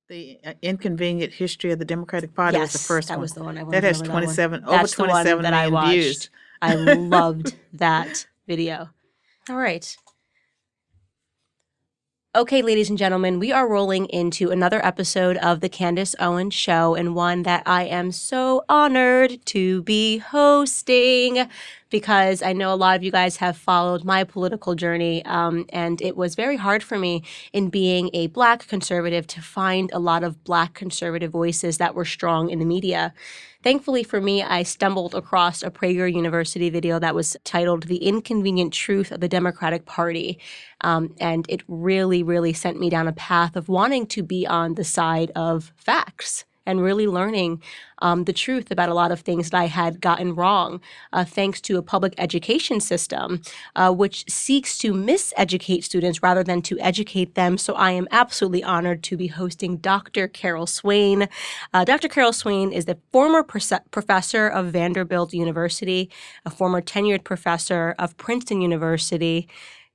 The Inconvenient History of the Democratic Party was the Yes, first that one. was the one. I That went has over that one. 27 over That's the one 27 that I million views. watched. I loved that video. All right. Okay, ladies and gentlemen, we are rolling into another episode of the Candace Owens Show, and one that I am so honored to be hosting because I know a lot of you guys have followed my political journey, and it was very hard for me in being a Black conservative to find a lot of Black conservative voices that were strong in the media. Thankfully for me, I stumbled across a Prager University video that was titled The Inconvenient Truth of the Democratic Party. And it really, really sent me down a path of wanting to be on the side of facts and really learning the truth about a lot of things that I had gotten wrong, thanks to a public education system which seeks to miseducate students rather than to educate them. So I am absolutely honored to be hosting Dr. Carol Swain. Dr. Carol Swain is the former professor of Vanderbilt University, a former tenured professor of Princeton University.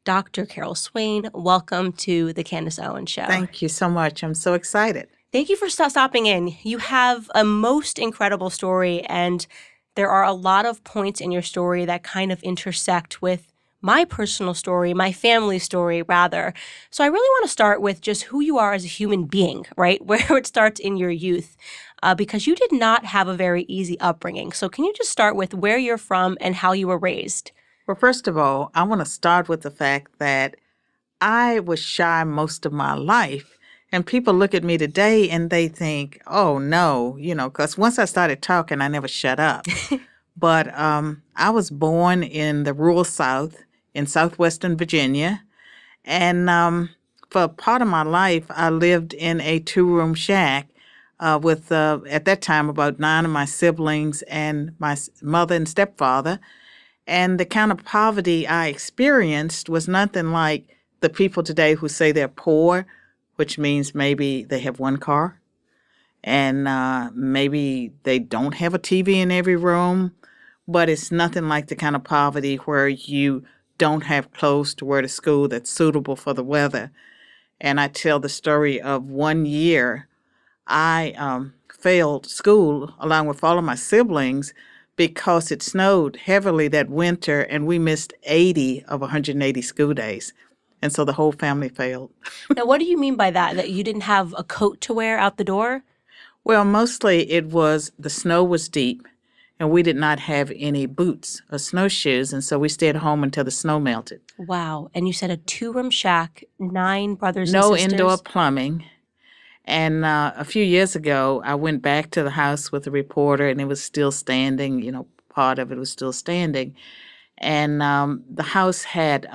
Dr. Carol Swain, welcome to the Candace Owens Show. Thank you so much. I'm so excited. Thank you for stopping in. You have a most incredible story, and there are a lot of points in your story that kind of intersect with my personal story, my family story, rather. So I really want to start with just who you are as a human being, right? Where it starts in your youth, because you did not have a very easy upbringing. So can you just start with where you're from and how you were raised? Well, first of all, I want to start with the fact that I was shy most of my life. And people look at me today and they think, oh, no, because once I started talking, I never shut up. But I was born in the rural South in southwestern Virginia. And for part of my life, I lived in a two-room shack with, at that time, about 9 of my siblings and my mother and stepfather. And the kind of poverty I experienced was nothing like the people today who say they're poor, which means maybe they have one car and maybe they don't have a TV in every room, but it's nothing like the kind of poverty where you don't have clothes to wear to school that's suitable for the weather. And I tell the story of one year I failed school along with all of my siblings because it snowed heavily that winter and we missed 80 of 180 school days. And so the whole family failed. Now, what do you mean by that? That you didn't have a coat to wear out the door? Well, mostly it was the snow was deep and we did not have any boots or snowshoes. And so we stayed home until the snow melted. Wow. And you said a two-room shack, 9 brothers and No sisters? indoor plumbing. And a few years ago, I went back to the house with a reporter and it was still standing. Part of it was still standing. And the house had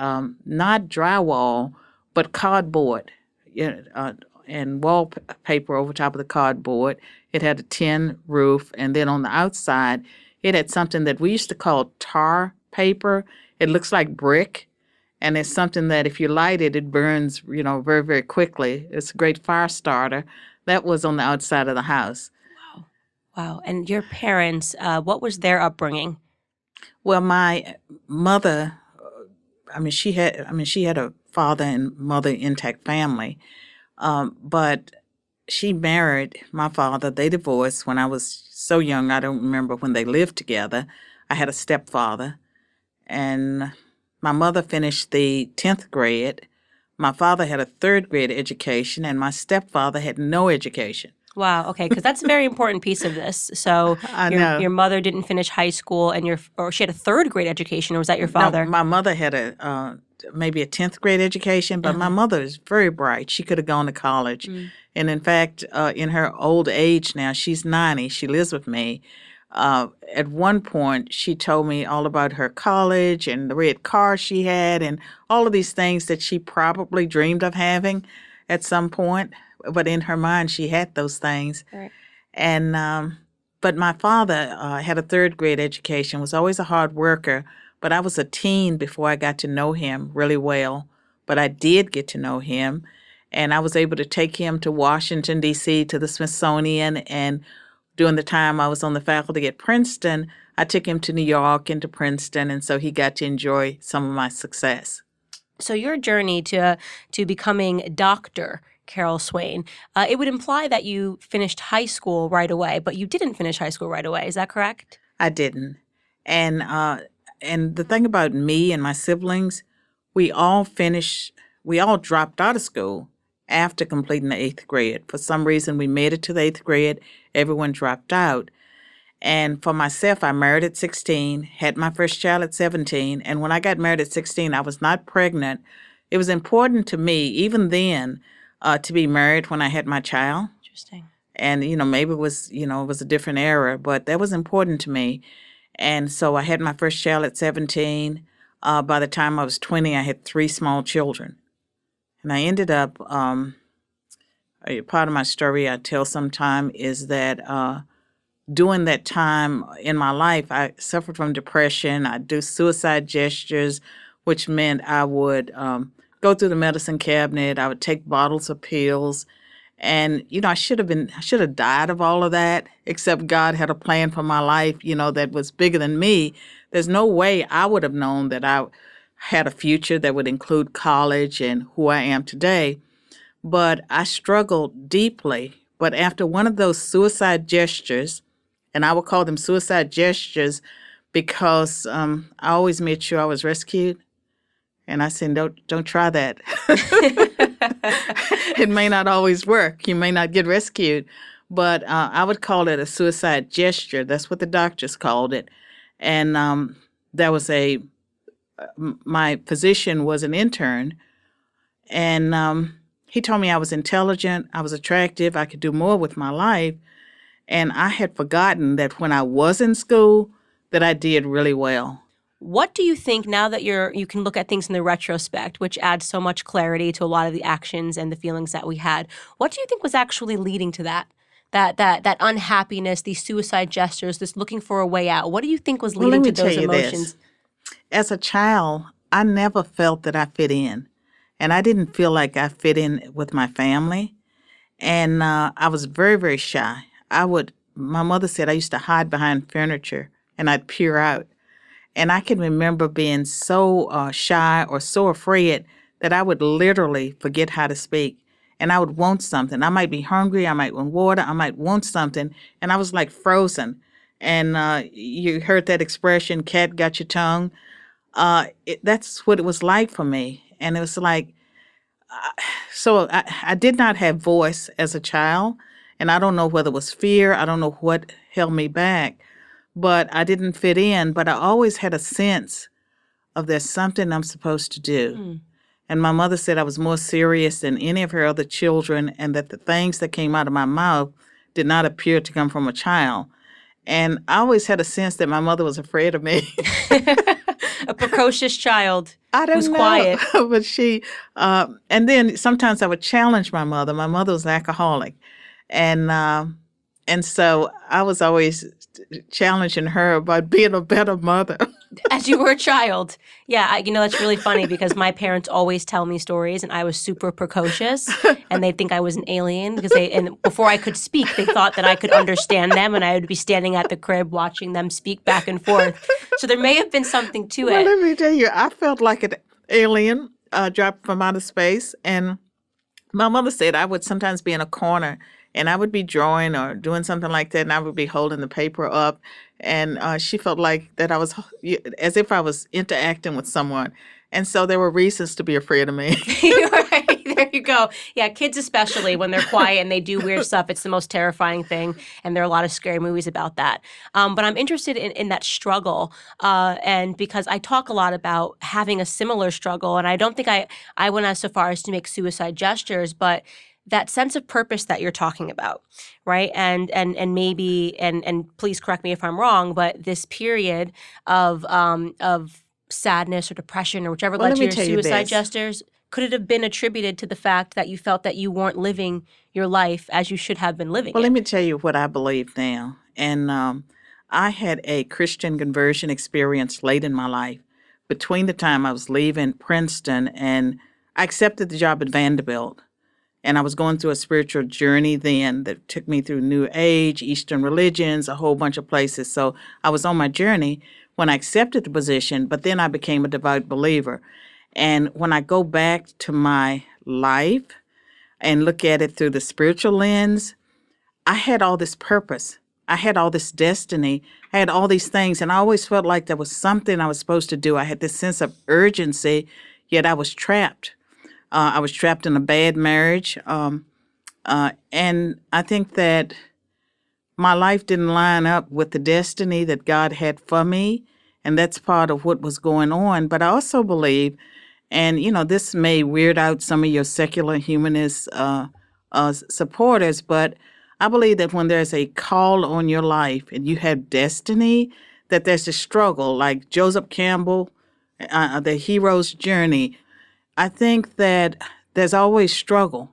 not drywall, but cardboard, and wallpaper over top of the cardboard. It had a tin roof, and then on the outside, it had something that we used to call tar paper. It looks like brick, and it's something that if you light it, it burns, very, very quickly. It's a great fire starter. That was on the outside of the house. Wow. And your parents, what was their upbringing? Well, my mother, she had a father and mother intact family, but she married my father. They divorced when I was so young. I don't remember when they lived together. I had a stepfather, and my mother finished the 10th grade. My father had a 3rd grade education, and my stepfather had no education. Wow. Okay, because that's a very important piece of this. So your mother didn't finish high school, or she had a 3rd grade education, or was that your father? No, my mother had maybe a 10th grade education, but my mother is very bright. She could have gone to college. And in fact, in her old age now, she's 90. She lives with me. At one point, she told me all about her college and the red car she had and all of these things that she probably dreamed of having at some point. But in her mind, she had those things. Right. And but my father had a 3rd grade education, was always a hard worker. But I was a teen before I got to know him really well. But I did get to know him. And I was able to take him to Washington, D.C., to the Smithsonian. And during the time I was on the faculty at Princeton, I took him to New York and to Princeton. And so he got to enjoy some of my success. So your journey to becoming Dr. Carol Swain, it would imply that you finished high school right away, but you didn't finish high school right away. Is that correct? I didn't. And the thing about me and my siblings, we all finished, we all dropped out of school after completing the eighth grade. For some reason, we made it to the eighth grade. Everyone dropped out. And for myself, I married at 16, had my first child at 17. And when I got married at 16, I was not pregnant. It was important to me, even then, to be married when I had my child. Interesting. And, maybe it was a different era, but that was important to me. And so I had my first child at 17. By the time I was 20, I had 3 small children. And I ended up, part of my story I tell sometime is that during that time in my life, I suffered from depression. I do suicide gestures, which meant I would go through the medicine cabinet. I would take bottles of pills. And, I should have died of all of that, except God had a plan for my life, that was bigger than me. There's no way I would have known that I had a future that would include college and who I am today. But I struggled deeply. But after one of those suicide gestures, and I would call them suicide gestures because I always made sure I was rescued. And I said, don't try that. It may not always work. You may not get rescued. But I would call it a suicide gesture. That's what the doctors called it. And there was my physician was an intern. And he told me I was intelligent, I was attractive, I could do more with my life. And I had forgotten that when I was in school, that I did really well. What do you think now that you can look at things in the retrospect, which adds so much clarity to a lot of the actions and the feelings that we had? What do you think was actually leading to that unhappiness, these suicide gestures, this looking for a way out? What do you think was leading to those emotions? As a child, I never felt that I fit in. And I didn't feel like I fit in with my family. And I was very, very shy. My mother said I used to hide behind furniture and I'd peer out. And I can remember being so shy or so afraid that I would literally forget how to speak. And I would want something. I might be hungry. I might want water. I might want something. And I was like frozen. And you heard that expression, cat got your tongue. That's what it was like for me. And it was like, so I did not have voice as a child. And I don't know whether it was fear. I don't know what held me back. But I didn't fit in. But I always had a sense of there's something I'm supposed to do. Mm. And my mother said I was more serious than any of her other children and that the things that came out of my mouth did not appear to come from a child. And I always had a sense that my mother was afraid of me. A precocious child who's know. Quiet. But she, and then sometimes I would challenge my mother. My mother was an alcoholic. And so I was always challenging her about being a better mother. As you were a child. Yeah, that's really funny because my parents always tell me stories and I was super precocious and they think I was an alien because and before I could speak, they thought that I could understand them and I would be standing at the crib watching them speak back and forth. So there may have been something to it. Well, let me tell you, I felt like an alien dropped from outer space. And my mother said I would sometimes be in a corner and I would be drawing or doing something like that, and I would be holding the paper up. And she felt like that I was as if I was interacting with someone. And so there were reasons to be afraid of me. Right. There you go. Yeah, kids especially, when they're quiet and they do weird stuff, it's the most terrifying thing. And there are a lot of scary movies about that. But I'm interested in that struggle. And because I talk a lot about having a similar struggle, and I don't think I went as so far as to make suicide gestures, but that sense of purpose that you're talking about, right? And maybe and please correct me if I'm wrong, but this period of sadness or depression or whichever led to your suicide gestures, could it have been attributed to the fact that you felt that you weren't living your life as you should have been living it? Well, let me tell you what I believe now. And I had a Christian conversion experience late in my life between the time I was leaving Princeton and I accepted the job at Vanderbilt. And I was going through a spiritual journey then that took me through New Age, Eastern religions, a whole bunch of places. So I was on my journey when I accepted the position, but then I became a devout believer. And when I go back to my life, and look at it through the spiritual lens, I had all this purpose. I had all this destiny. I had all these things. And I always felt like there was something I was supposed to do. I had this sense of urgency, yet I was trapped. I was trapped in a bad marriage. And I think that my life didn't line up with the destiny that God had for me. And that's part of what was going on. But I also believe, and this may weird out some of your secular humanist supporters, but I believe that when there's a call on your life and you have destiny, that there's a struggle, like Joseph Campbell, the hero's journey. I think that there's always struggle,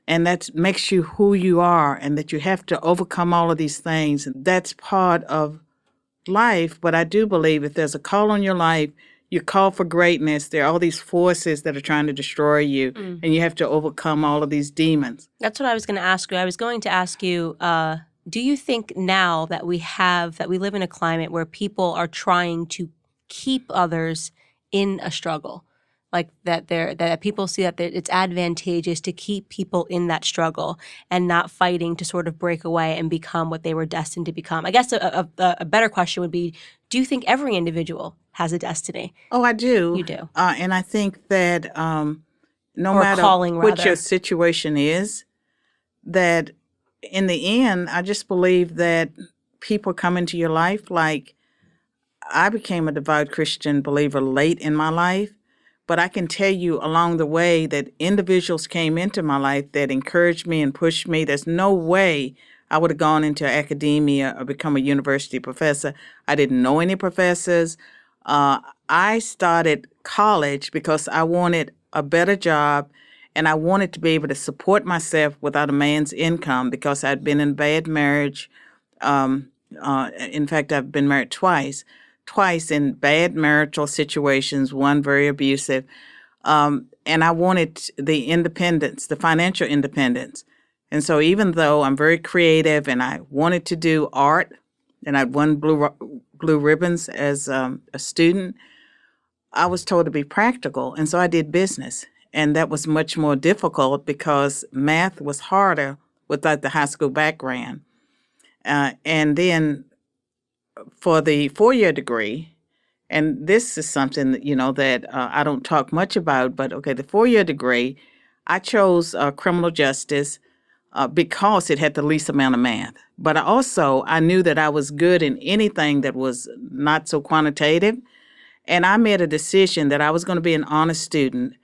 and that makes you who you are, and that you have to overcome all of these things. And that's part of life. But I do believe if there's a call on your life, you call for greatness. There are all these forces that are trying to destroy you, and you have to overcome all of these demons. That's what I was going to ask you. I was going to ask you, do you think now that we live in a climate where people are trying to keep others in a struggle, like that people see that it's advantageous to keep people in that struggle and not fighting to sort of break away and become what they were destined to become? I guess a better question would be, do you think every individual has a destiny? Oh, I do. You do. And I think that no Or matter calling, what rather. your situation is, that in the end, I just believe that people come into your life. Like, I became a devout Christian believer late in my life, but I can tell you along the way that individuals came into my life that encouraged me and pushed me. There's no way I would have gone into academia or become a university professor. I didn't know any professors. I started college because I wanted a better job, and I wanted to be able to support myself without a man's income because I'd been in a bad marriage. In fact, I've been married twice in bad marital situations, one very abusive. And I wanted the independence, the financial independence. And so even though I'm very creative and I wanted to do art, and I'd won blue ribbons as a student, I was told to be practical. And so I did business. And that was much more difficult because math was harder without the high school background. And then for the four-year degree, and this is something that I don't talk much about, but okay, the four-year degree, I chose criminal justice because it had the least amount of math. But I knew that I was good in anything that was not so quantitative, and I made a decision that I was going to be an honest student.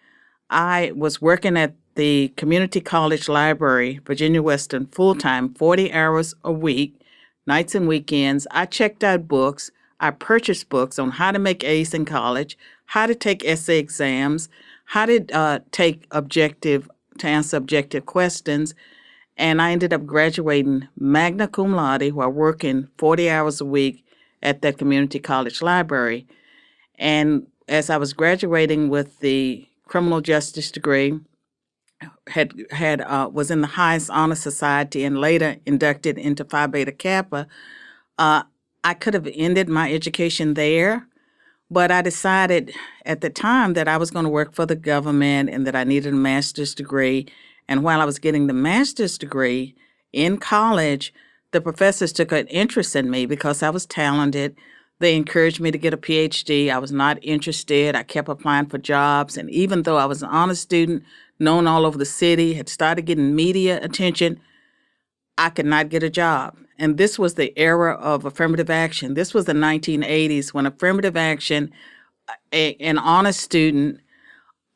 I was working at the community college library, Virginia Western, full-time, 40 hours a week, nights and weekends. I checked out books. I purchased books on how to make A's in college, how to take essay exams, how to answer objective questions. And I ended up graduating magna cum laude while working 40 hours a week at that community college library. And as I was graduating with the criminal justice degree, was in the highest honor society and later inducted into Phi Beta Kappa. I could have ended my education there, but I decided at the time that I was going to work for the government and that I needed a master's degree. And while I was getting the master's degree in college, the professors took an interest in me because I was talented. They encouraged me to get a PhD. I was not interested. I kept applying for jobs. And even though I was an honor student, known all over the city, had started getting media attention, I could not get a job. And this was the era of affirmative action. This was the 1980s when affirmative action, an honest student,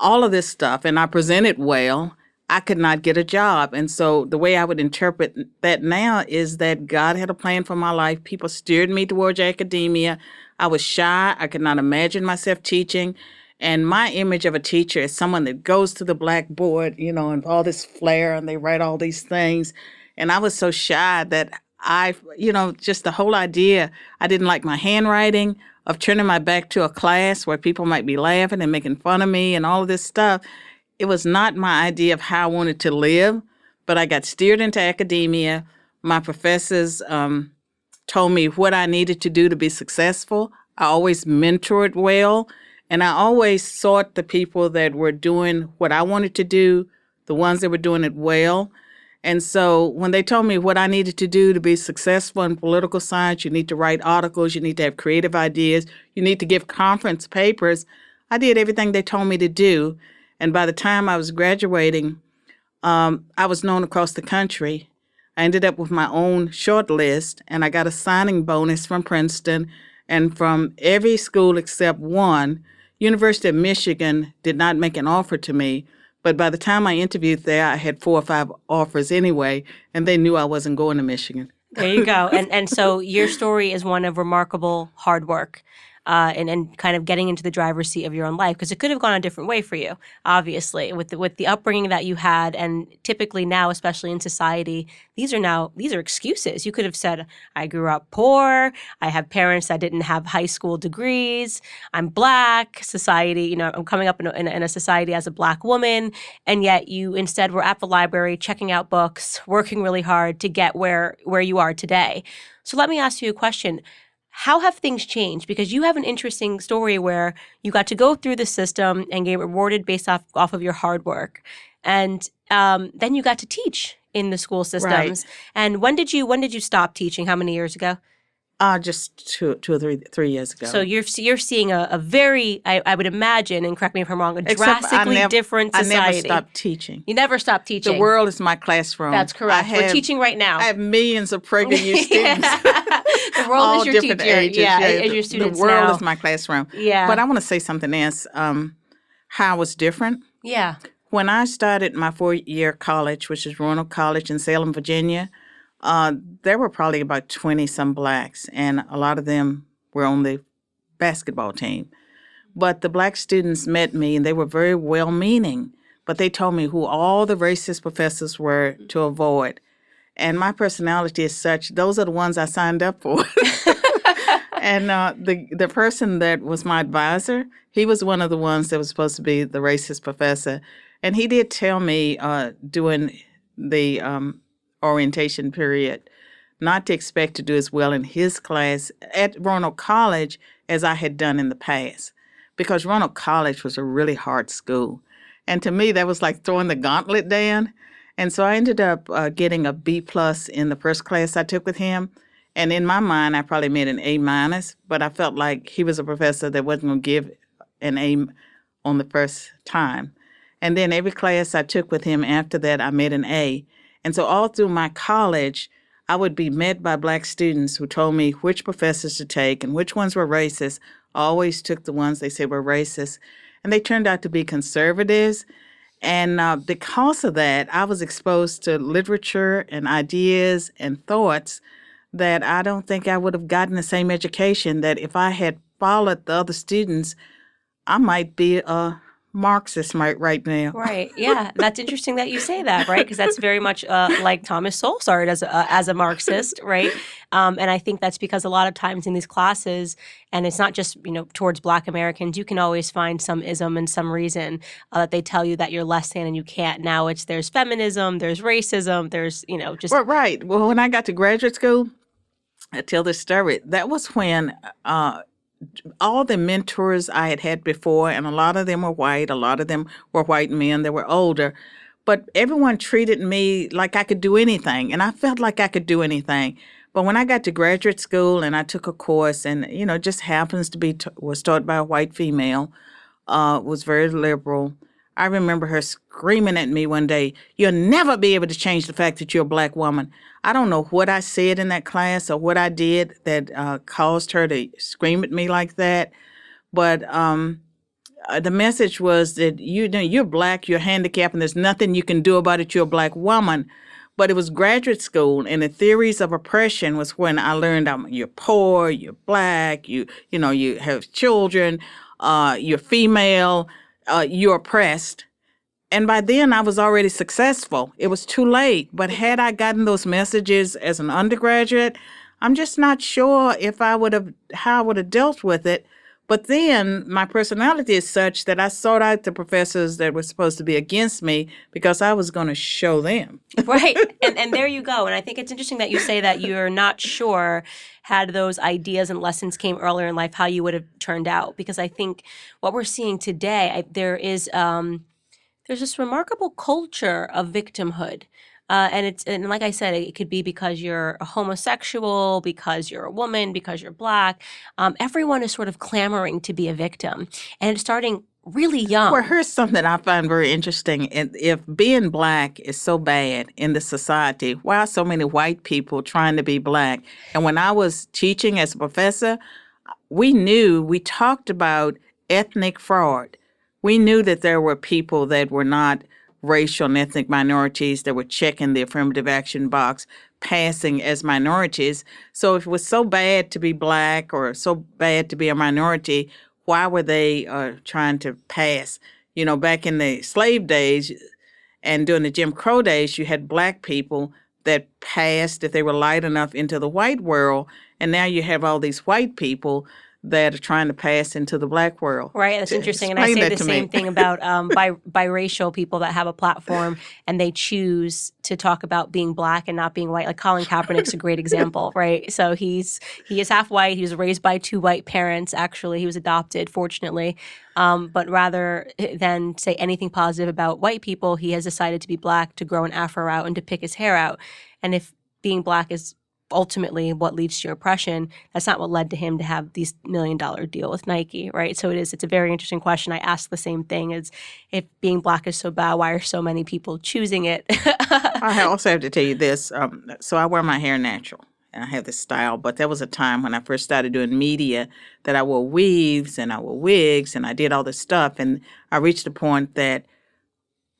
all of this stuff, and I presented well, I could not get a job. And so the way I would interpret that now is that God had a plan for my life. People steered me towards academia. I was shy. I could not imagine myself teaching. And my image of a teacher is someone that goes to the blackboard, and all this flair, and they write all these things. And I was so shy that just the whole idea, I didn't like my handwriting, of turning my back to a class where people might be laughing and making fun of me and all of this stuff. It was not my idea of how I wanted to live, but I got steered into academia. My professors told me what I needed to do to be successful. I always mentored well, and I always sought the people that were doing what I wanted to do the ones that were doing it well. And so when they told me what I needed to do to be successful in political science, you need to write articles, you need to have creative ideas, you need to give conference papers, I did everything they told me to do. And by the time I was graduating, I was known across the country. I ended up with my own short list, and I got a signing bonus from Princeton and from every school except one. University of Michigan did not make an offer to me, but by the time I interviewed there, I had 4 or 5 offers anyway, and they knew I wasn't going to Michigan. There you go. And so your story is one of remarkable hard work. And kind of getting into the driver's seat of your own life, because it could have gone a different way for you, obviously, with the upbringing that you had. And typically now, especially in society, these are excuses. You could have said, I grew up poor, I have parents that didn't have high school degrees, I'm Black, society, I'm coming up in a society as a Black woman, and yet you instead were at the library checking out books, working really hard to get where you are today. So let me ask you a question. How have things changed? Because you have an interesting story where you got to go through the system and get rewarded based off of your hard work, and then you got to teach in the school systems. Right. And when did you stop teaching? How many years ago? Just two or three years ago. So you're seeing a very, I would imagine, and correct me if I'm wrong, a Except drastically different society. I never stopped teaching. You never stopped teaching. The world is my classroom. That's correct. We're teaching right now. I have millions of pregnant youth students. The world all is your different teacher. ages. As your students the world now. is my classroom. Yeah. But I want to say something else. How it was different. Yeah. When I started my 4-year college, which is Roanoke College in Salem, Virginia, there were probably about 20-some Blacks, and a lot of them were on the basketball team. But the Black students met me, and they were very well-meaning, but they told me who all the racist professors were to avoid. And my personality is such, those are the ones I signed up for. And the person that was my advisor, he was one of the ones that was supposed to be the racist professor. And he did tell me during the orientation period not to expect to do as well in his class at Roanoke College as I had done in the past, because Roanoke College was a really hard school. And to me, that was like throwing the gauntlet down. And so I ended up getting a B+ in the first class I took with him. And in my mind, I probably made an A-, but I felt like he was a professor that wasn't going to give an A on the first time. And then every class I took with him after that, I made an A. And so all through my college, I would be met by Black students who told me which professors to take and which ones were racist. I always took the ones they said were racist. And they turned out to be conservatives. And because of that, I was exposed to literature and ideas and thoughts that I don't think I would have gotten the same education that if I had followed the other students, I might be a Marxist right now. Right. Yeah. That's interesting that you say that, right? Because that's very much like Thomas Sowell started as a Marxist, right? And I think that's because a lot of times in these classes, and it's not just, towards Black Americans, you can always find some ism and some reason that they tell you that you're less than and you can't. Now there's feminism, there's racism, there's, just. Well, right. Well, when I got to graduate school, I tell this story. That was when all the mentors I had before, and a lot of them were white, a lot of them were white men that were older, but everyone treated me like I could do anything, and I felt like I could do anything. But when I got to graduate school and I took a course, and, it just happens to be, was taught by a white female, was very liberal. I remember her screaming at me one day, "You'll never be able to change the fact that you're a Black woman." I don't know what I said in that class or what I did that caused her to scream at me like that. But the message was that you're Black, you're handicapped, and there's nothing you can do about it. You're a Black woman. But it was graduate school, and the theories of oppression was when I learned you're poor, you're Black, you have children, you're female, you're oppressed. And by then, I was already successful. It was too late. But had I gotten those messages as an undergraduate, I'm just not sure how I would have dealt with it. But then my personality is such that I sought out the professors that were supposed to be against me because I was going to show them. Right. And there you go. And I think it's interesting that you say that you're not sure had those ideas and lessons came earlier in life, how you would have turned out. Because I think what we're seeing today, there's There's this remarkable culture of victimhood. And like I said, it could be because you're a homosexual, because you're a woman, because you're black. Everyone is sort of clamoring to be a victim, and it's starting really Well, young. here's something I find very interesting. If being black is so bad in the society, why are so many white people trying to be black? And when I was teaching as a professor, we talked about ethnic fraud. We knew that there were people that were not racial and ethnic minorities that were checking the affirmative action box, passing as minorities. So if it was so bad to be black or so bad to be a minority, why were they trying to pass? You know, back in the slave days and during the Jim Crow days, you had black people that passed if they were light enough into the white world, and now you have all these white people that are trying to pass into the black world. Right, that's interesting. And I Explain say that the to same me. thing about biracial people that have a platform and they choose to talk about being black and not being white. Like Colin Kaepernick's a great example, right? So he is half white. He was raised by two white parents. Actually, he was adopted, fortunately. But rather than say anything positive about white people, he has decided to be black, to grow an afro out, and to pick his hair out. And if being black is ultimately what leads to your oppression, that's not what led to him to have these $1 million deal with Nike, right? So it's a very interesting question. I ask the same thing as if being black is so bad, why are so many people choosing it? I also have to tell you this. So I wear my hair natural, and I have this style. But there was a time when I first started doing media that I wore weaves and I wore wigs and I did all this stuff. And I reached a point that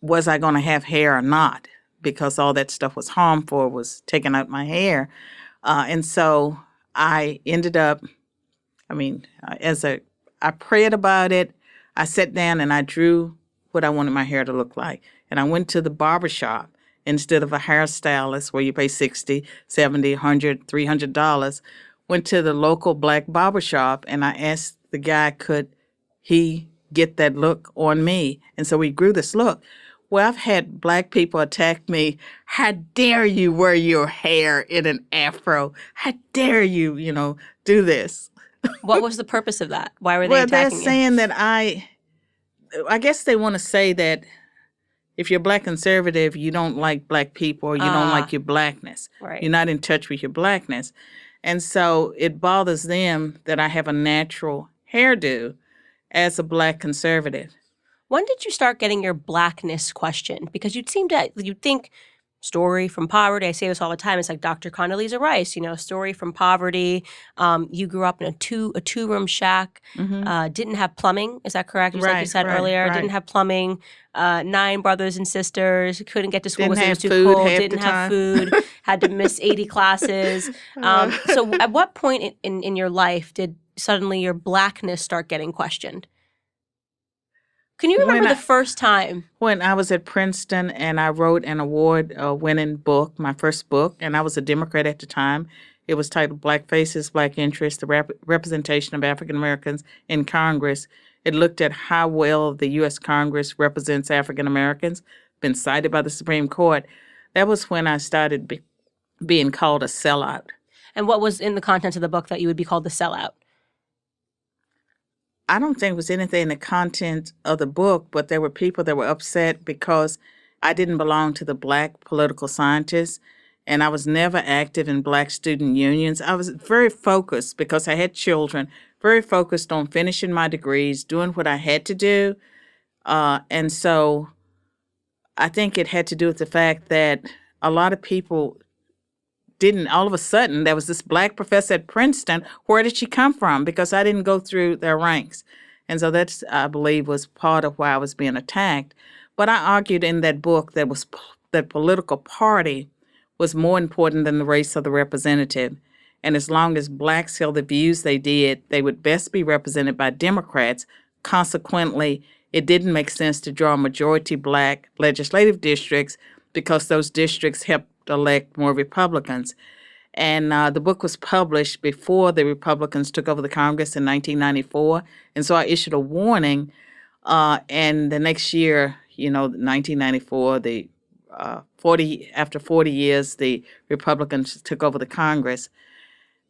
was I going to have hair or not? Because all that stuff was harmful, was taking out my hair. And so I ended up, I prayed about it. I sat down and I drew what I wanted my hair to look like. And I went to the barber shop instead of a hairstylist where you pay 60, 70, 100, $300. Went to the local black barber shop and I asked the guy, could he get that look on me? And so we grew this look. Well, I've had black people attack me. How dare you wear your hair in an afro? How dare you, do this? What was the purpose of that? Why were they Well, they're attacking you? saying that I guess they want to say that if you're black conservative, you don't like black people or you don't like your blackness. Right. You're not in touch with your blackness. And so it bothers them that I have a natural hairdo as a black conservative. When did you start getting your blackness questioned? Because you'd think story from poverty. I say this all the time. It's like Dr. Condoleezza Rice, story from poverty. You grew up in a two-room shack, didn't have plumbing. Is that correct? Just like you said earlier, right. Didn't have plumbing. 9 brothers and sisters, couldn't get to school Didn't because it have was too food cold. half Didn't the have time. food. Had to miss 80 classes. So at what point in your life did suddenly your blackness start getting questioned? Can you remember the first time? When I was at Princeton and I wrote an award-winning book, my first book, and I was a Democrat at the time. It was titled Black Faces, Black Interests, the Representation of African Americans in Congress. It looked at how well the U.S. Congress represents African Americans, been cited by the Supreme Court. That was when I started being called a sellout. And what was in the contents of the book that you would be called the sellout? I don't think it was anything in the content of the book, but there were people that were upset because I didn't belong to the black political scientists, and I was never active in black student unions. I was very focused because I had children, very focused on finishing my degrees, doing what I had to do. And so I think it had to do with the fact that a lot of people didn't, all of a sudden, there was this black professor at Princeton. Where did she come from? Because I didn't go through their ranks. And so that's, I believe, was part of why I was being attacked. But I argued in that book that political party was more important than the race of the representative. And as long as blacks held the views they did, they would best be represented by Democrats. Consequently, it didn't make sense to draw majority black legislative districts because those districts helped elect more Republicans. And the book was published before the Republicans took over the Congress in 1994. And so I issued a warning. And the next year, 1994, after 40 years, the Republicans took over the Congress.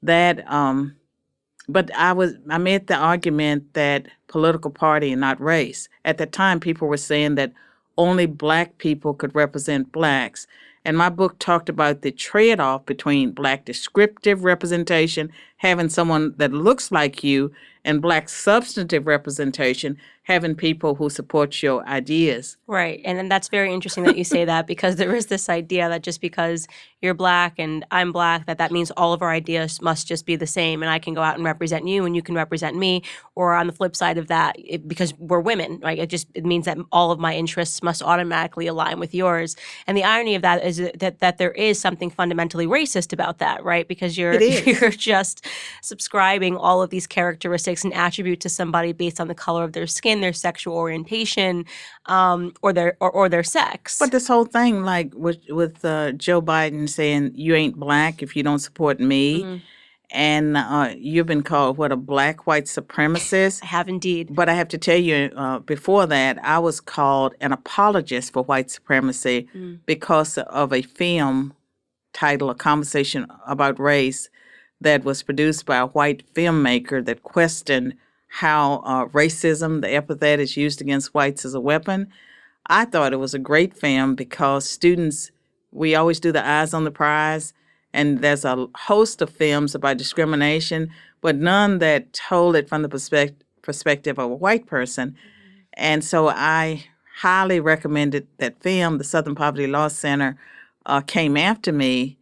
But I made the argument that political party and not race. At the time, people were saying that only Black people could represent Blacks. And my book talked about the trade-off between Black descriptive representation, having someone that looks like you, and Black substantive representation, having people who support your ideas. Right. And then that's very interesting that you say that, because there is this idea that just because you're Black and I'm Black, that means all of our ideas must just be the same, and I can go out and represent you and you can represent me. Or on the flip side of that, because we're women, right? It means that all of my interests must automatically align with yours. And the irony of that is that there is something fundamentally racist about that, right? Because It is. you're just subscribing all of these characteristics and attribute to somebody based on the color of their skin, their sexual orientation, or their sex. But this whole thing, like with Joe Biden saying you ain't Black if you don't support me, Mm-hmm. and you've been called a Black white supremacist. I have indeed. But I have to tell you, before that, I was called an apologist for white supremacy because of a film titled "A Conversation About Race" that was produced by a white filmmaker that questioned how racism, the epithet, is used against whites as a weapon. I thought it was a great film because students, we always do the eyes on the prize, and there's a host of films about discrimination, but none that told it from the perspective of a white person. And so I highly recommended that film. The Southern Poverty Law Center came after me,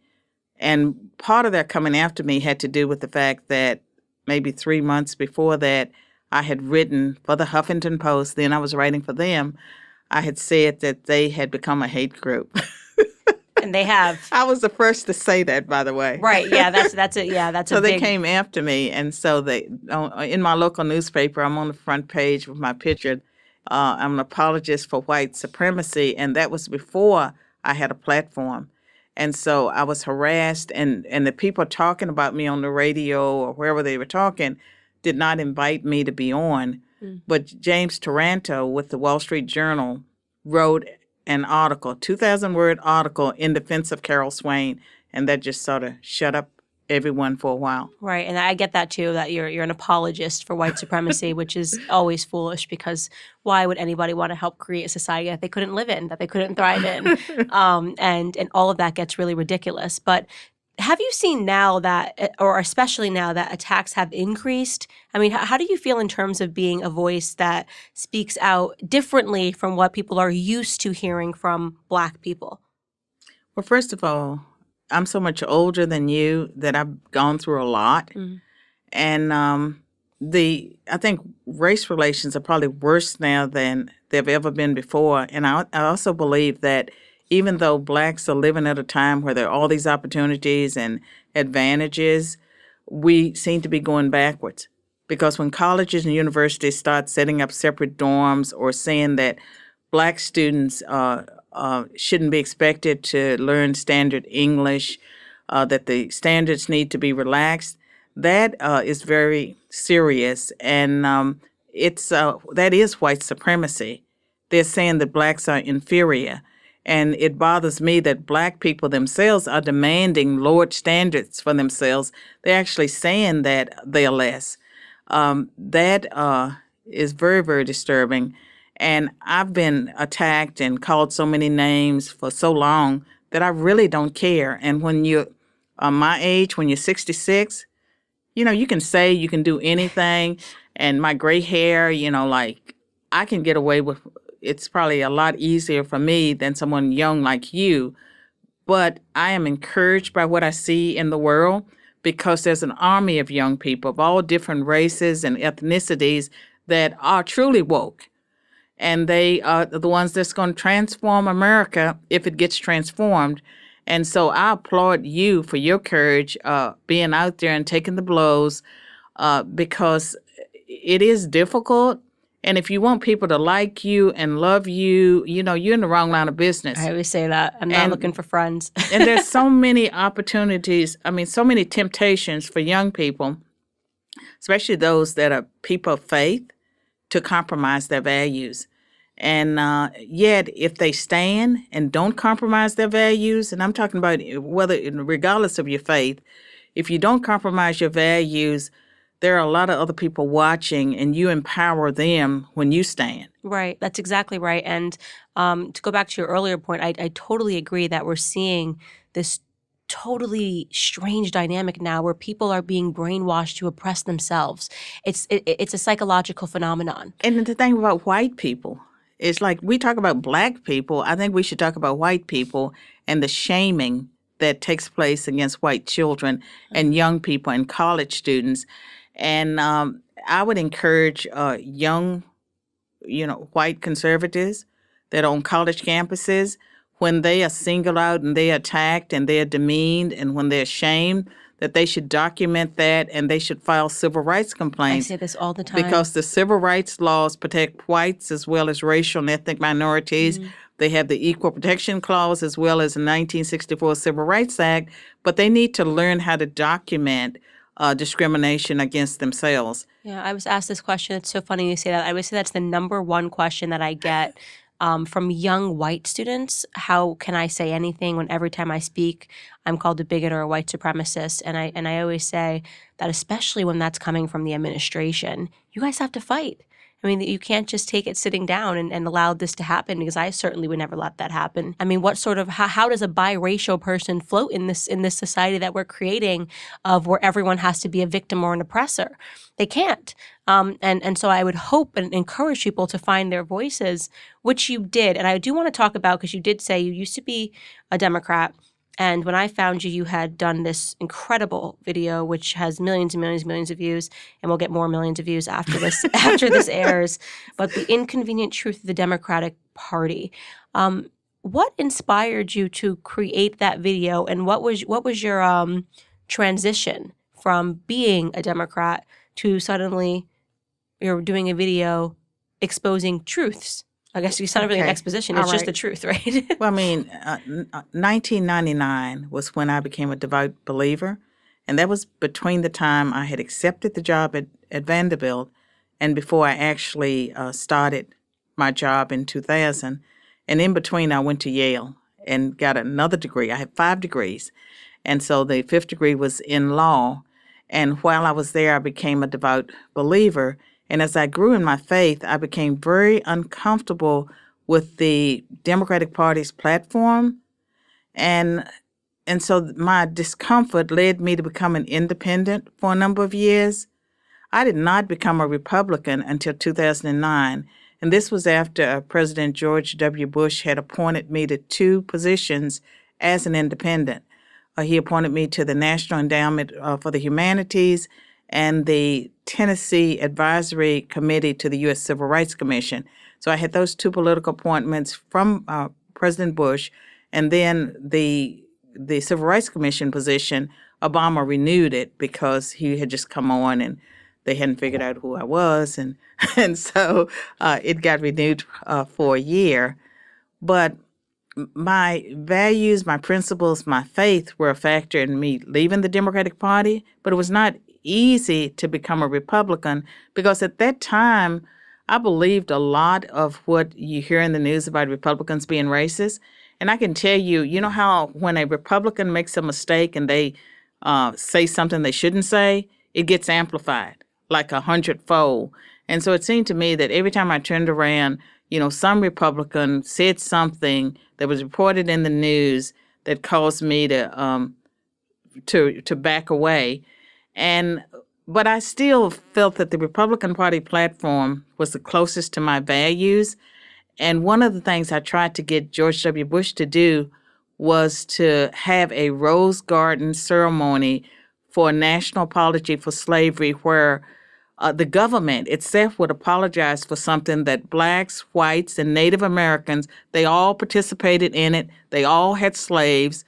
and part of their coming after me had to do with the fact that maybe 3 months before that, I had written for the Huffington Post, then I was writing for them. I had said that they had become a hate group. And they have. I was the first to say that, by the way. Right. Yeah, that's it. Yeah, that's so a big. they came after me, and so they in my local newspaper, I'm on the front page with my picture. I'm an apologist for white supremacy, and that was before I had a platform. And so I was harassed, and the people talking about me on the radio or wherever they were talking did not invite me to be on. But James Taranto with the Wall Street Journal wrote an article, 2,000-word article in defense of Carol Swain, and that just sort of shut up everyone for a while. Right, and I get that too, that you're an apologist for white supremacy, which is always foolish, because why would anybody want to help create a society that they couldn't live in, that they couldn't thrive in? And all of that gets really ridiculous. But have you seen now that, or especially now that attacks have increased? I mean, how do you feel in terms of being a voice that speaks out differently from what people are used to hearing from Black people? Well, first of all, I'm so much older than you that I've gone through a lot. And I think race relations are probably worse now than they've ever been before. And I also believe that even though Blacks are living at a time where there are all these opportunities and advantages, we seem to be going backwards. Because when colleges and universities start setting up separate dorms or saying that Black students shouldn't be expected to learn standard English, that the standards need to be relaxed, that is very serious. And that is white supremacy. They're saying that Blacks are inferior. And it bothers me that Black people themselves are demanding lowered standards for themselves. They're actually saying that they're less. That is very, very disturbing. And I've been attacked and called so many names for so long that I really don't care. And when you're my age, when you're 66, you can say you can do anything. And my gray hair, I can get away with. It's probably a lot easier for me than someone young like you. But I am encouraged by what I see in the world, because there's an army of young people of all different races and ethnicities that are truly woke. And they are the ones that's going to transform America if it gets transformed. And so I applaud you for your courage, being out there and taking the blows, because it is difficult. And if you want people to like you and love you, you're in the wrong line of business. I always say that. I'm not looking for friends. And there's so many opportunities, so many temptations for young people, especially those that are people of faith, to compromise their values. And yet, if they stand and don't compromise their values, and I'm talking about regardless of your faith, if you don't compromise your values, there are a lot of other people watching, and you empower them when you stand. Right. That's exactly right. And to go back to your earlier point, I totally agree that we're seeing this totally strange dynamic now where people are being brainwashed to oppress themselves. It's a psychological phenomenon. And the thing about white people, it's like we talk about black people. I think we should talk about white people and the shaming that takes place against white children and young people and college students. And I would encourage young, white conservatives that are on college campuses, when they are singled out and they are attacked and they are demeaned and when they're shamed, that they should document that and they should file civil rights I complaints say this all the time. because the civil rights laws protect whites as well as racial and ethnic minorities. They have the Equal Protection Clause as well as the 1964 Civil Rights Act, but they need to learn how to document discrimination against themselves. Yeah, I was asked this question. It's so funny you say that. I would say that's the number one question that I get from young white students. How can I say anything when every time I speak, I'm called a bigot or a white supremacist? And I always say that, especially when that's coming from the administration, you guys have to fight. I mean, you can't just take it sitting down and allow this to happen, because I certainly would never let that happen. I mean, what sort of how does a biracial person float in this society that we're creating, of where everyone has to be a victim or an oppressor? They can't. And so I would hope and encourage people to find their voices, which you did. And I do want to talk about, because you did say you used to be a Democrat. And when I found you, you had done this incredible video, which has millions and millions and millions of views, and we'll get more millions of views after this after this airs. But the inconvenient truth of the Democratic Party. What inspired you to create that video, and what was your transition from being a Democrat to suddenly you're doing a video exposing truths? I guess it's not really an Okay. exposition. All It's just the right. truth, right? Well, I mean, 1999 was when I became a devout believer, and that was between the time I had accepted the job at Vanderbilt and before I actually started my job in 2000. And in between, I went to Yale and got another degree. I had 5 degrees, and so the 5th degree was in law. And while I was there, I became a devout believer. And as I grew in my faith, I became very uncomfortable with the Democratic Party's platform. And so my discomfort led me to become an independent for a number of years. I did not become a Republican until 2009. And this was after President George W. Bush had appointed me to 2 positions as an independent. He appointed me to the National Endowment for the Humanities and the Tennessee Advisory Committee to the U.S. Civil Rights Commission. So I had those 2 political appointments from President Bush, and then the Civil Rights Commission position, Obama renewed it because he had just come on and they hadn't figured out who I was, and and so it got renewed for a year. But my values, my principles, my faith were a factor in me leaving the Democratic Party, but it was not easy to become a Republican because at that time, I believed a lot of what you hear in the news about Republicans being racist. And I can tell you, you know how when a Republican makes a mistake and they say something they shouldn't say, it gets amplified like 100-fold. And so it seemed to me that every time I turned around, some Republican said something that was reported in the news that caused me to back away. But I still felt that the Republican Party platform was the closest to my values. And one of the things I tried to get George W. Bush to do was to have a Rose Garden ceremony for a national apology for slavery where the government itself would apologize for something that blacks, whites, and Native Americans, they all participated in it. They all had slaves.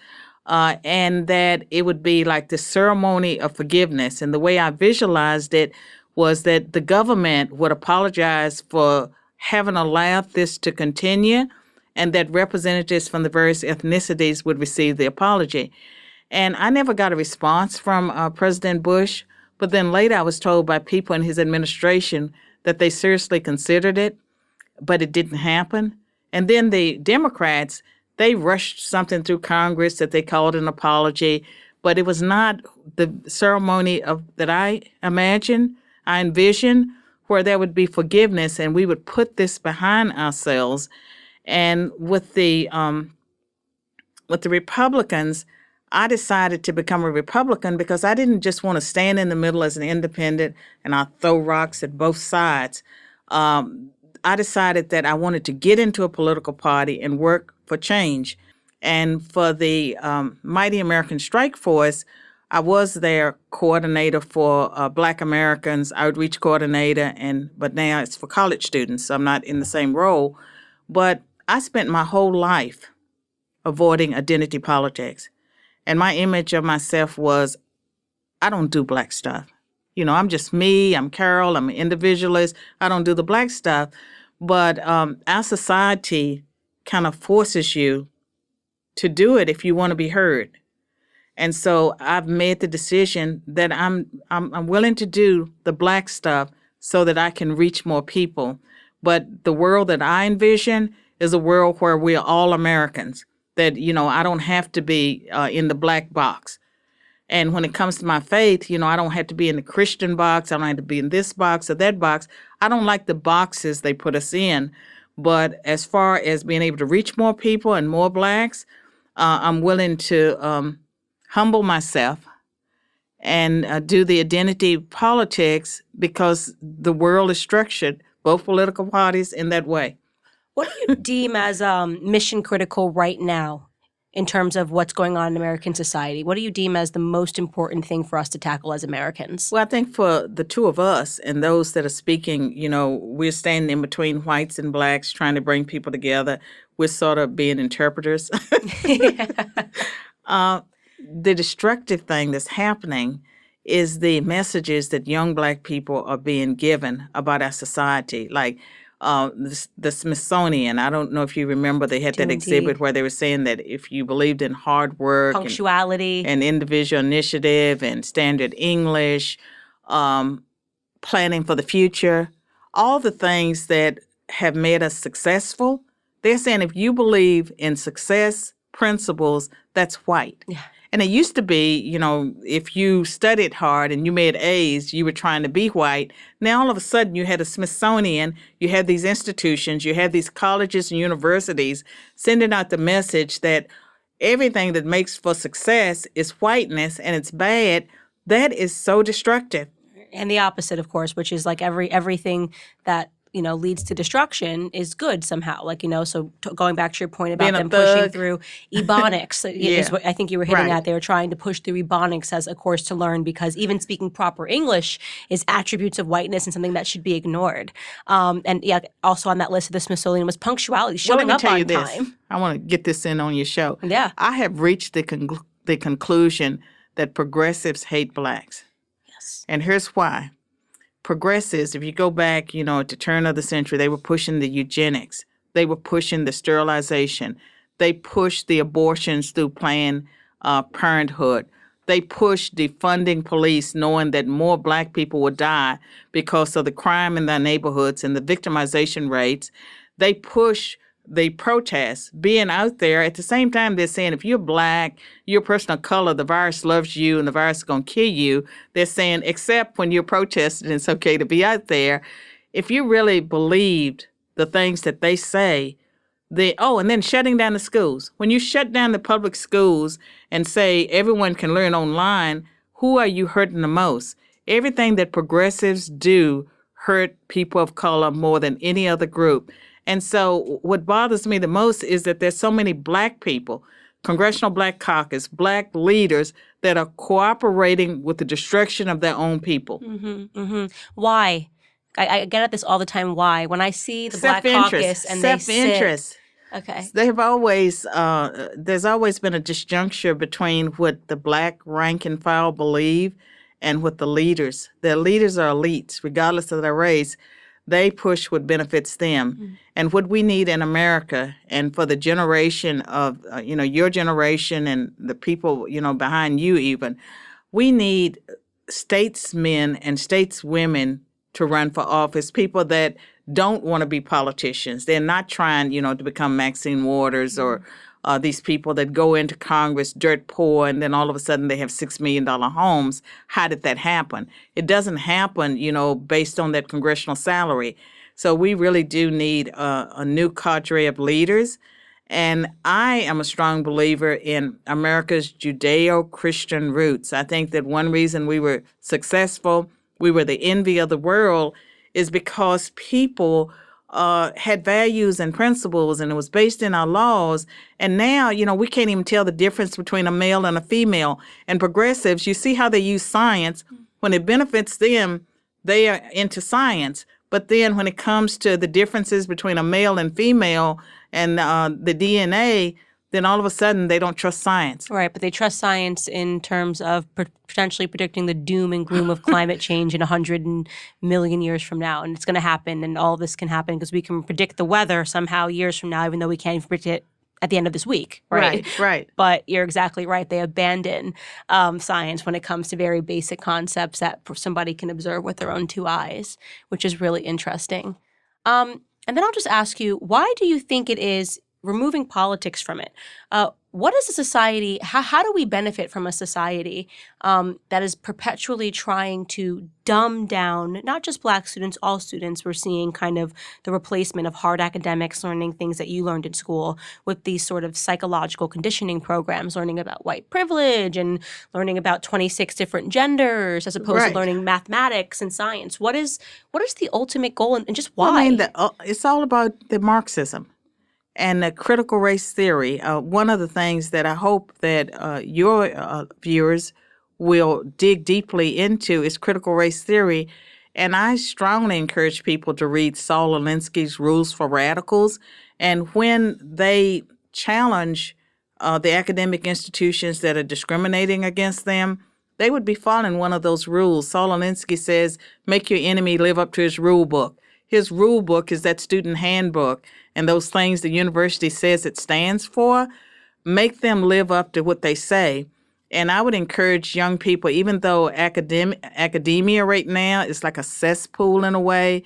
And that it would be like the ceremony of forgiveness. And the way I visualized it was that the government would apologize for having allowed this to continue, and that representatives from the various ethnicities would receive the apology. And I never got a response from President Bush, but then later I was told by people in his administration that they seriously considered it, but it didn't happen. And then the Democrats, they rushed something through Congress that they called an apology, but it was not the ceremony of that I envisioned, where there would be forgiveness and we would put this behind ourselves. And with the Republicans, I decided to become a Republican because I didn't just want to stand in the middle as an independent and I throw rocks at both sides. I decided that I wanted to get into a political party and work for change. And for the Mighty American Strike Force, I was their coordinator for Black Americans, outreach coordinator, but now it's for college students, so I'm not in the same role. But I spent my whole life avoiding identity politics. And my image of myself was, I don't do Black stuff. I'm just me. I'm Carol. I'm an individualist. I don't do the Black stuff. But our society kind of forces you to do it if you want to be heard. And so I've made the decision that I'm willing to do the Black stuff so that I can reach more people. But the world that I envision is a world where we're all Americans, that, I don't have to be in the Black box. And when it comes to my faith, I don't have to be in the Christian box. I don't have to be in this box or that box. I don't like the boxes they put us in. But as far as being able to reach more people and more Blacks, I'm willing to humble myself and do the identity politics because the world is structured, both political parties, in that way. What do you deem as mission critical right now in terms of what's going on in American society? What do you deem as the most important thing for us to tackle as Americans? Well, I think for the two of us and those that are speaking, we're standing in between whites and Blacks trying to bring people together. We're sort of being interpreters. The destructive thing that's happening is the messages that young Black people are being given about our society. Like the Smithsonian, I don't know if you remember, they had that exhibit where they were saying that if you believed in hard work, punctuality, and individual initiative and standard English, planning for the future, all the things that have made us successful, they're saying if you believe in success principles, that's white. Yeah. And it used to be, if you studied hard and you made A's, you were trying to be white. Now, all of a sudden, you had a Smithsonian, you had these institutions, you had these colleges and universities sending out the message that everything that makes for success is whiteness and it's bad. That is so destructive. And the opposite, of course, which is like everything that leads to destruction is good somehow. Like, so going back to your point about them pushing through Ebonics is what I think you were hitting at. They were trying to push through Ebonics as a course to learn because even speaking proper English is attributes of whiteness and something that should be ignored. And also on that list of the Smithsonian was punctuality, showing up on time. I want to get this in on your show. Yeah. I have reached the conclusion that progressives hate Blacks. Yes. And here's why. Progressives, if you go back, at the turn of the century, they were pushing the eugenics. They were pushing the sterilization. They pushed the abortions through Planned Parenthood. They pushed defunding police, knowing that more Black people would die because of the crime in their neighborhoods and the victimization rates. They push the protests, being out there. At the same time, they're saying if you're Black, you're a person of color, the virus loves you and the virus is going to kill you. They're saying, except when you're protesting, it's okay to be out there. If you really believed the things that they say, and then shutting down the schools. When you shut down the public schools and say everyone can learn online, who are you hurting the most? Everything that progressives do hurt people of color more than any other group. And so what bothers me the most is that there's so many Black people, Congressional Black Caucus, Black leaders that are cooperating with the destruction of their own people. Mm-hmm, mm-hmm. Why? I get at this all the time. Why? When I see the Black Caucus and they sit... Okay. There's always been a disjuncture between what the Black rank and file believe and what the leaders. Their leaders are elites, regardless of their race. They push what benefits them. Mm-hmm. And what we need in America, and for the generation of, your generation and the people, behind you even, we need statesmen and stateswomen to run for office, people that don't want to be politicians. They're not trying, to become Maxine Waters or these people that go into Congress dirt poor, and then all of a sudden they have $6 million homes. How did that happen? It doesn't happen, based on that congressional salary. So we really do need a new cadre of leaders. And I am a strong believer in America's Judeo-Christian roots. I think that one reason we were successful, we were the envy of the world, is because people had values and principles, and it was based in our laws. And now, we can't even tell the difference between a male and a female. And progressives, you see how they use science. When it benefits them, they are into science. But then when it comes to the differences between a male and female and the DNA, then all of a sudden they don't trust science. Right, but they trust science in terms of potentially predicting the doom and gloom of climate change in 100 million years from now. And it's going to happen, and all this can happen because we can predict the weather somehow years from now, even though we can't even predict it at the end of this week, right? Right. But you're exactly right. They abandon science when it comes to very basic concepts that somebody can observe with their own two eyes, which is really interesting. And then I'll just ask you, why do you think it is, removing politics from it, what is a society, how do we benefit from a society that is perpetually trying to dumb down, not just Black students, all students? We're seeing kind of the replacement of hard academics, learning things that you learned in school, with these sort of psychological conditioning programs, learning about white privilege and learning about 26 different genders, as opposed to learning mathematics and science. What is the ultimate goal, and just why? Well, I mean, it's all about the Marxism and the critical race theory. One of the things that I hope that your viewers will dig deeply into is critical race theory. And I strongly encourage people to read Saul Alinsky's Rules for Radicals. And when they challenge the academic institutions that are discriminating against them, they would be following one of those rules. Saul Alinsky says, make your enemy live up to his rule book. His rule book is that student handbook, and those things the university says it stands for. Make them live up to what they say. And I would encourage young people, even though academia right now is like a cesspool in a way,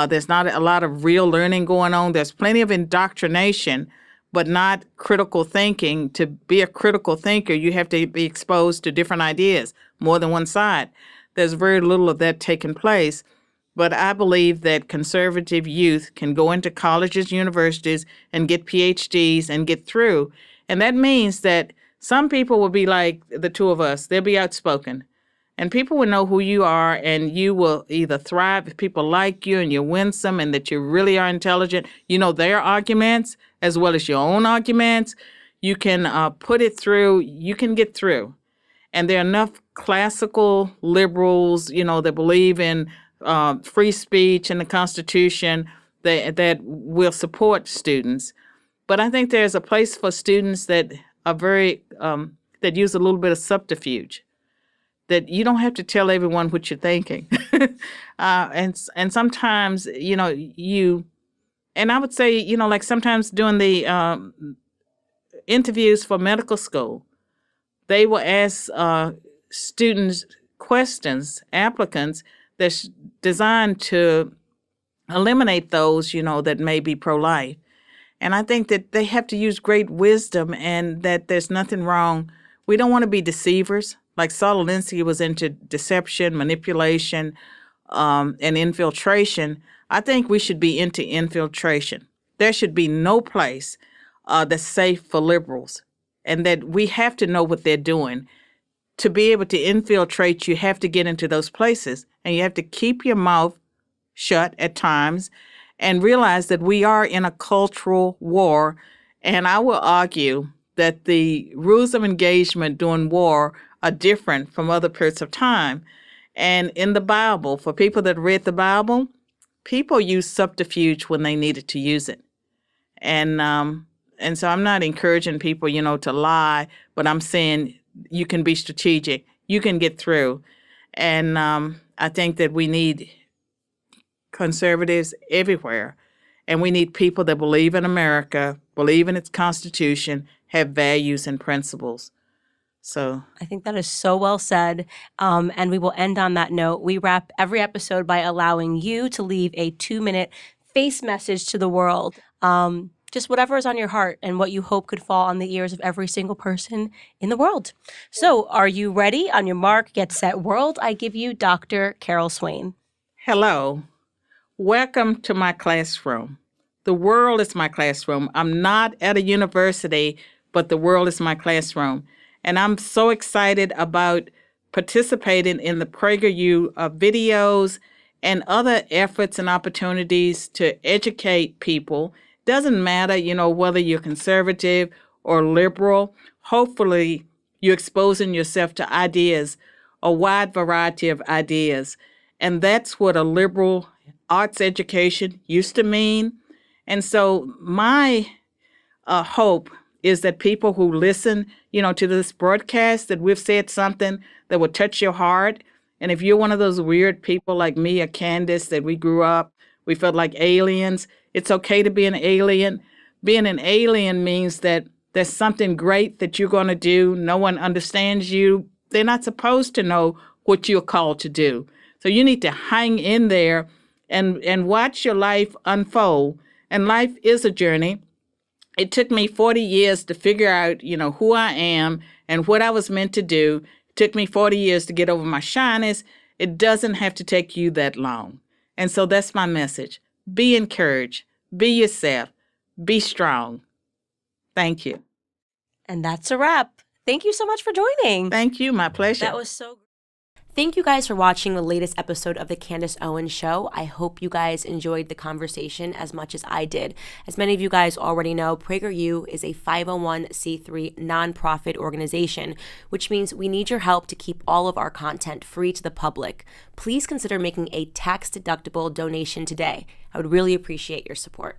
there's not a lot of real learning going on. There's plenty of indoctrination, but not critical thinking. To be a critical thinker, you have to be exposed to different ideas, more than one side. There's very little of that taking place. But I believe that conservative youth can go into colleges, universities, and get PhDs and get through. And that means that some people will be like the two of us. They'll be outspoken. And people will know who you are, and you will either thrive if people like you and you're winsome and that you really are intelligent. You know their arguments as well as your own arguments. You can put it through. You can get through. And there are enough classical liberals, that believe in free speech and the Constitution that will support students. But I think there's a place for students that are that use a little bit of subterfuge, that you don't have to tell everyone what you're thinking. And sometimes, and I would say, like sometimes during the interviews for medical school, they will ask students questions, applicants, that's designed to eliminate those, that may be pro-life. And I think that they have to use great wisdom, and that there's nothing wrong. We don't want to be deceivers. Like Saul Alinsky was into deception, manipulation, and infiltration. I think we should be into infiltration. There should be no place that's safe for liberals, and that we have to know what they're doing. To be able to infiltrate, you have to get into those places, and you have to keep your mouth shut at times and realize that we are in a cultural war. And I will argue that the rules of engagement during war are different from other periods of time. And in the Bible, for people that read the Bible, people used subterfuge when they needed to use it. And so I'm not encouraging people, to lie, but I'm saying you can be strategic. You can get through. And I think that we need conservatives everywhere. And we need people that believe in America, believe in its Constitution, have values and principles. So I think that is so well said. And we will end on that note. We wrap every episode by allowing you to leave a 2-minute face message to the world. just whatever is on your heart and what you hope could fall on the ears of every single person in the world. So, are you ready? On your mark, get set, world. I give you Dr. Carol Swain. Hello. Welcome to my classroom. The world is my classroom. I'm not at a university, but the world is my classroom. And I'm so excited about participating in the PragerU videos and other efforts and opportunities to educate people. Doesn't matter, whether you're conservative or liberal. Hopefully, you're exposing yourself to ideas, a wide variety of ideas. And that's what a liberal arts education used to mean. And so my hope is that people who listen, to this broadcast, that we've said something that will touch your heart. And if you're one of those weird people like me or Candace, that we grew up, we felt like aliens, it's okay to be an alien. Being an alien means that there's something great that you're going to do. No one understands you. They're not supposed to know what you're called to do. So you need to hang in there and watch your life unfold. And life is a journey. It took me 40 years to figure out, who I am and what I was meant to do. It took me 40 years to get over my shyness. It doesn't have to take you that long. And so that's my message. Be encouraged. Be yourself. Be strong. Thank you. And that's a wrap. Thank you so much for joining. Thank you. My pleasure. That was so great. Thank you guys for watching the latest episode of the Candace Owens Show. I hope you guys enjoyed the conversation as much as I did. As many of you guys already know, PragerU is a 501c3 nonprofit organization, which means we need your help to keep all of our content free to the public. Please consider making a tax-deductible donation today. I would really appreciate your support.